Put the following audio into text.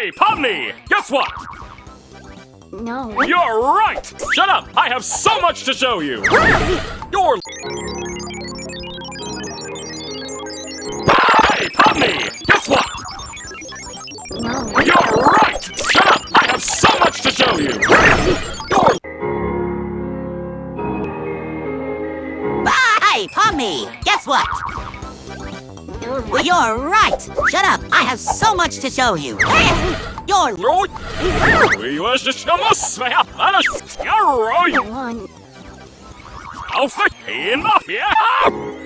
Hey, Pomni! Guess what? No. You're right! Shut up! I have so much to show you! You're... Hey, Pomni! Guess what? No. You're right! Shut up! I have so much to show you! You're... Hey, Pomni! Guess what? You're right! Shut up! I have so much to show you! You're... One. Alpha in the...